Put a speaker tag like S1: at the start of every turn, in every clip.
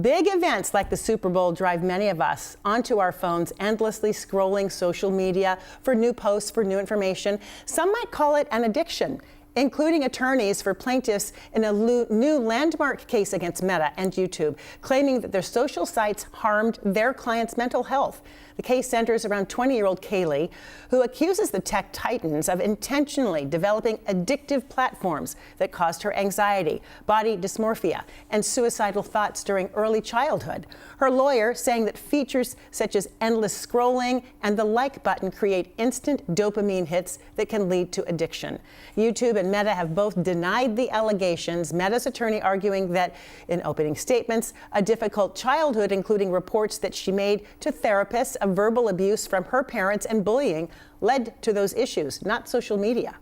S1: Big events like the Super Bowl drive many of us onto our phones, endlessly scrolling social media for new posts, for new information. Some might call it an addiction, including attorneys for plaintiffs in a new landmark case against Meta and YouTube, claiming that their social sites harmed their clients' mental health. The case centers around 20-year-old Kaylee, who accuses the tech titans of intentionally developing addictive platforms that caused her anxiety, body dysmorphia, and suicidal thoughts during early childhood. Her lawyer saying that features such as endless scrolling and the like button create instant dopamine hits that can lead to addiction. YouTube and Meta have both denied the allegations, Meta's attorney arguing that in opening statements, a difficult childhood, including reports that she made to therapists of verbal abuse from her parents and bullying, led to those issues, not social media.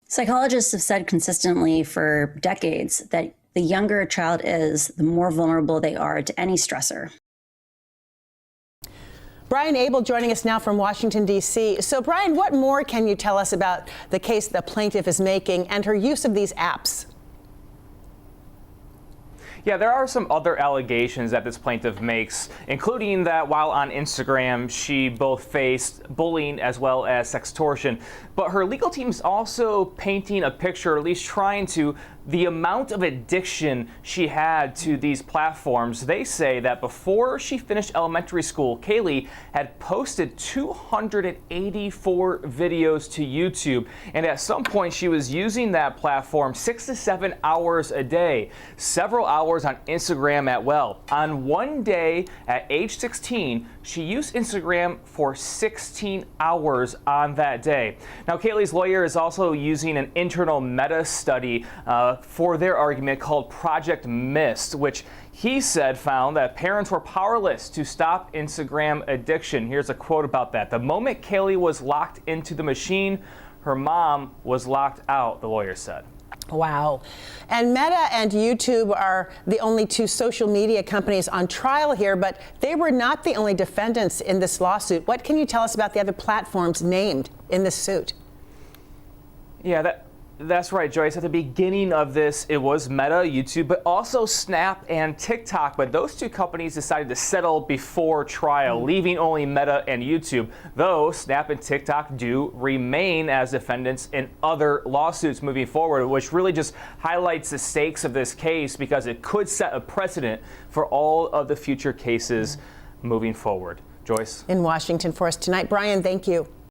S2: Psychologists have said consistently for decades that the younger a child is, the more vulnerable they are to any stressor.
S1: Brian Abel joining us now from Washington, D.C. So, Brian, what more can you tell us about the case the plaintiff is making and her use of these apps?
S3: Yeah, there are some other allegations that this plaintiff makes, including that while on Instagram, she both faced bullying as well as sextortion. But her legal team is also painting a picture, or at least trying to, the amount of addiction she had to these platforms. They say that before she finished elementary school, Kaylee had posted 284 videos to YouTube. And at some point, she was using that platform 6 to 7 hours a day, several hours on Instagram as well. On one day at age 16, she used Instagram for 16 hours on that day. Now, Kaylee's lawyer is also using an internal Meta study for their argument called Project Mist, which he said found that parents were powerless to stop Instagram addiction. Here's a quote about that. "The moment Kaylee was locked into the machine, her mom was locked out," the lawyer said.
S1: Wow. And Meta and YouTube are the only two social media companies on trial here, but they were not the only defendants in this lawsuit. What can you tell us about the other platforms named in this suit?
S3: Yeah, that's right, Joyce. At the beginning of this, it was Meta, YouTube, but also Snap and TikTok. But those two companies decided to settle before trial, leaving only Meta and YouTube, though Snap and TikTok do remain as defendants in other lawsuits moving forward, which really just highlights the stakes of this case because it could set a precedent for all of the future cases moving forward. Joyce?
S1: In Washington for us tonight. Brian, thank you.